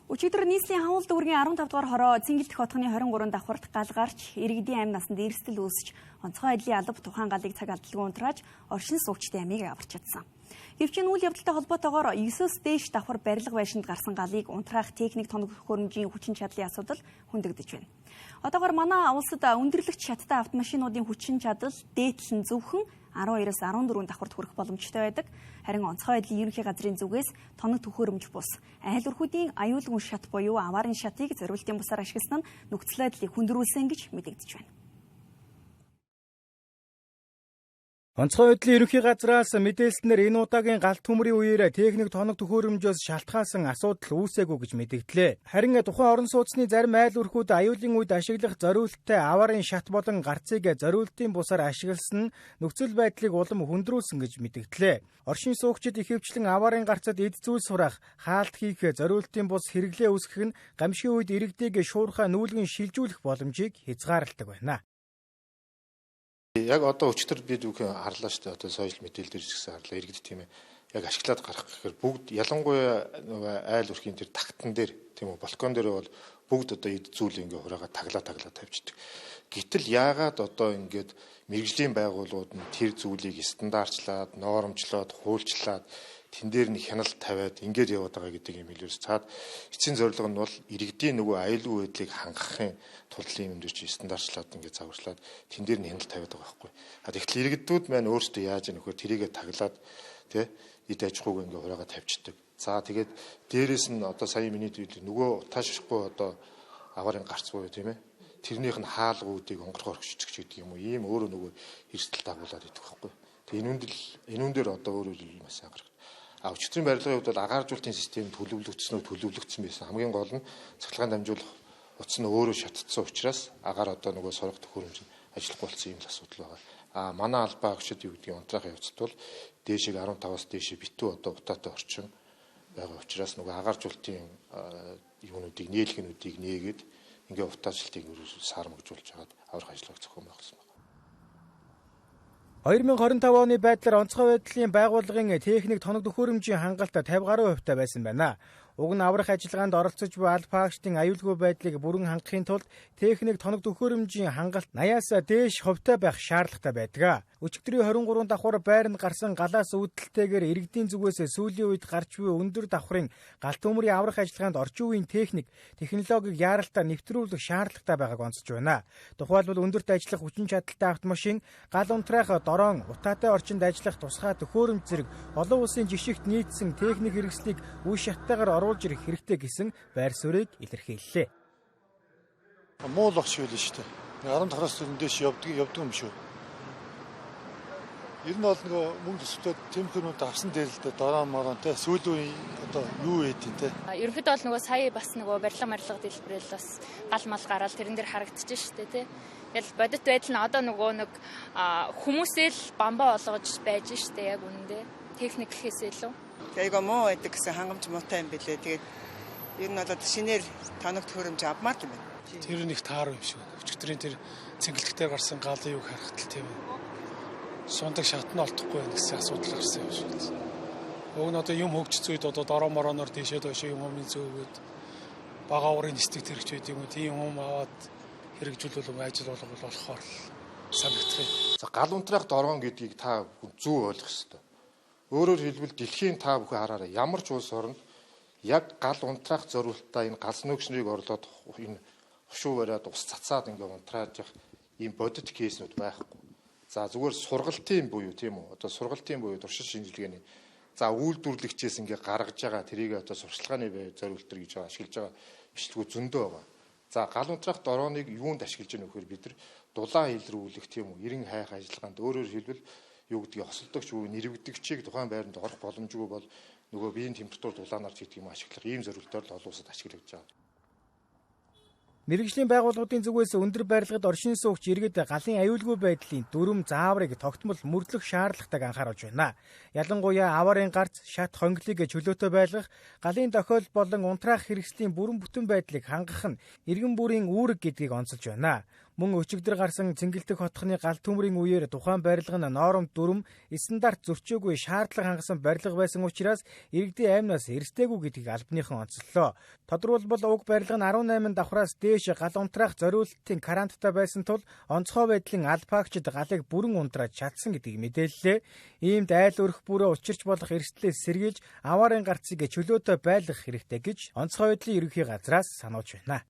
Өчигдөр нийслэлийн хавуулт дүүргийн 15 дугаар хороо Цэнгэл дэх хотхны 23 давхурт гал гарч иргэдийн амь насанд эрсдэл үүсч онцгой айдлын алба тухайн галыг цаг алдалгүй унтрааж оршин суугчдын амийг аварч чадсан. Гэвч үйл явдалтай холбоотойгоор 9-с дээш давхар барилга байшинд гарсан галыг унтраах техник тоног төхөөрөмжийн хүчин чадлын асуудал хөндөгдөж байна. Одоогоор манай улсад өндөрлөгч шаттай автомашинуудын хүчин чадал дээдлэн зөвхөн 12-с 14 давхарт хүрэх боломжтой байдаг. Харин онцгой айдлын ерөнхий газрын зүгээс тоног төхөөрөмж бус айл өрхүүдийн аюулгүй шат буюу аваарын шатыг зориултын бусаар ашигласан нь нөхцөл байдлыг хүндрүүлсэн гэж мэдэгдэж байна. Онцгой байдлын ерөнхий газраас мэдээлснээр энэ удаагийн галт төмрийн үеэр техник тоног төхөөрөмжөөс шалтгаалсан асуудал үүсээгүй гэж мэдэгдлээ. Харин тухайн орон сууцны зарим айл өрхүүд аюулын үед ашиглах зориулттай аваарын шат болон гарцыг зориултын бусаар ашигласан нь нөхцөл байдлыг улам хүндрүүлсэн гэж мэдэгдлээ. Оршин суугчид ихэвчлэн аваарын гарцад эд зүйл сурах, хаалт хийх, зориултын бус хэрэглээ үүсгэх нь гамшигын үед иргэдийг шуурхай нүүлгэн шилжүүлэх боломжийг хязгаарладаг байна. Яг одоо өчтөр бид үгүй харлаа шүү дээ. Одоо сошиал мэдээлэл дээр ч гэсэн харлаа. Иргэд тийм ээ. Яг ашиглаад гарах гэхээр бүгд ялангуяа нөгөө айл өрхийн тэр тагтан дээр тийм үү балкон дээр бол бүгд одоо эд зүйл ингээ хураага таглаа тавьчихдаг. Гэтэл яагаад одоо ингээд мэрэгжлийн байгууллагууд нь тэр зүйлийг стандартчлаад, ноормчлоод, хуульчлаад тэн дээр нэг хяналт тавиад ингээд яваад байгаа гэдэг юм хэлээс цаад эцсийн зорилго нь бол иргэдийн нөгөө аюулгүй байдлыг хангахын тулд юм дэрч стандартчлаад ингээд загварчлаад тэн дээр нь хяналт тавиад байгаа байхгүй. Тэгэхээр иргэдүүд маань өөрсдөө яаж яах вэ? Тэрийгэ таглаад тий эд аж ахуйг ингээд хураага тавьчихдаг. За тэгээд дээрэс нь одоо сая миний зүйл нөгөө таашрахгүй одоо аваарын гарц буюу тийм ээ. Тэрнийх нь хаалгуудыг онгорхоор хөшчих гэдэг юм уу? Ийм өөрөө нөгөө эрсдэл дагуулад идэх байхгүй. Тэгээ энэ дээр одоо өөрөө маш сайн гарах. Өчигдрийн барилгын хувьд бол агааржуулалтын системд төлөвлөгдсөн байсан. Хамгийн гол нь цахилгаан дамжуулах утас нь өөрөө шатцсан учраас агаар одоо нөгөө сорго төхөөрөмж нь ажиллахгүй болсон юм л асуудал байгаа. Манай албаа агшид юу гэдгийг унтраахын явцад бол дээшийг 15-аас дээшээ битүү одоо утаатай орчин байгаа учраас нөгөө агааржуулалтын юунуудыг нээлгэнүүдийг нээгээд ингээ утаачлалтыг сармагжуулж хагаад аврах ажиллагааг зохион байгуулсан байна. 2025 оны байдлаар онцгой байдлын байгууллагын техник тоног төхөөрөмжийн хангалт 50 гаруй хувьтай байсан байна. Уг нь аврах ажиллагаанд оролцож буй албаагчдын аюулгүй байдлыг бүрэн хангахын тулд техник тоног төхөөрөмжийн хангалт 80-аас дээш хувьтай байх шаардлагатай байдаг. Өчигдрийн 23 давхар байранд гарсан галаас үүдэлтэйгээр иргэдийн зүгээс сүүлийн үед гарч буй өндөр давхрын галт төмрийн аврах ажиллагаанд орчин үеийн технологиг яаралтаар нэвтрүүлэх шаардлагатай байгааг онцолж байна. Тухайлбал өндөрт ажиллах хүчин чадалтай автомашин, гал унтраах дрон, утаатай орчинд ажиллах тусгай төхөөрөмж зэрэг олон улсын жишгт нийцсэн техник хэрэгслийг үе шаттайгаар оруулж ирэх хэрэгтэй гэсэн байр суурийг илэрхийллээ. Муу л багш байлаа шүү дээ. 10 дахраас дэш явдаг юм шүү. Ер нь бол нөгөө мөнгө төсөвтэй температурууд авсан дээр л дээ дороо моронтой сүүлийн одоо юу ээдин те. Ерөнхийдөө бол нөгөө сая бас нөгөө барилга дэлбэрэл бас гал мал гараад тэрэн дээр харагдчих шүү дээ те. Тэгэл бодит байдал нь одоо нөгөө нэг хүмүүсэл бамбаа олгож байж шүү дээ яг үнэндээ техник гэхээс илүү. Айгаа муу байдаг гэсэн хангамж муутай юм билээ. Тэгээд ер нь бол шинээр тоног төхөөрөмж авмаар юм байна. Тэр нэг таар юм шиг. Өчигдрийн тэр цэнгэлэгтээр гарсан галын юг харахад л тийм ээ. Сундаг шатны олдохгүй байх гэсэн асуудал гарсан юм шиг л. Уг нь одоо юм хөгжиж зүйд одоо дороо мороноор тийшээ доош юм өмнө зөөгөөд бага уурын нэстэг тэрэгч байдаг юм. Тийм юм аваад хэрэгжүүлвэл ажил болохоор санагдах юм. За гал унтраах доргон гэдгийг та зөв ойлгох ёстой. Өөрөөр хэлбэл дэлхийн та бүхэн хараарай. Ямар ч улс оронд яг гал унтраах зорилттой энэ галс нөгшнийг орлоод энэ хушуу бариад ус цацаад ингээ унтрааж явах ийм бодит кейснүүд байхгүй. За зүгээр сургалтын буюу тийм үү? Одоо сургалтын буюу туршил шинжилгээний за үйлдвэрлэгчээс ингээ гаргаж байгаа тэрийг одоо сурчлагын зорилтоор гэж ашиглаж байгаа бичлэгүүд зөндөө байгаа. За гал унтраах дорооныг юунд ашиглаж байгаа нөхөр бид нар дулаан илрүүлэх тийм үү? Эрен хайх ажиллагаанд өөрөөр хэлбэл юу гэдгийг хосолдогч буюу нэрвэгдэгчийг тухайн байранд орох боломжгүй бол нөгөө биеийн температур дулаанаар ч гэдэг юм ашиглах ийм зорилтоор л олон улсад ашиглагдж байгаа. Мэргэжлийн байгууллагуудын зүгээс өндөр барилгад оршин суугч иргэд галын аюулгүй байдлын дүрм зааврыг тогтмол мөрдлөх шаардлагатайг анхааруулж байна. Ялангуяа аваарын гарц, шат хонглыг чөлөөтэй байлгах, галын дохиол болон унтраах хэрэгслийн бүрэн бүтэн байдлыг хангах нь иргэн бүрийн үүрэг гэдгийг онцолж байна. Мөн өчигдөр гарсан Цэнгэлдэх хотхны галт төмрийн үеэр тухайн барилга нь норомт дүрм стандарт зөрчөөгүй шаардлага хангасан барилга байсан учраас иргэдийн аймнаас эрсдээгүй гэдгийг албаныхан онцлолоо. Тодорхойлбол уг барилга нь 18 давхраас дээш гал унтраах зориулалтын каранттай байсан тул онцгой байдлын албаагчид галыг бүрэн унтрааж чадсан гэдгийг мэдээллээ. Иймд айл өрх бүрөө учирч болох эрсдлээс сэргийлж аваарын гарцыг чөлөөтэй байлгах хэрэгтэй гэж онцгой байдлын ерөнхий газраас сануулж байна.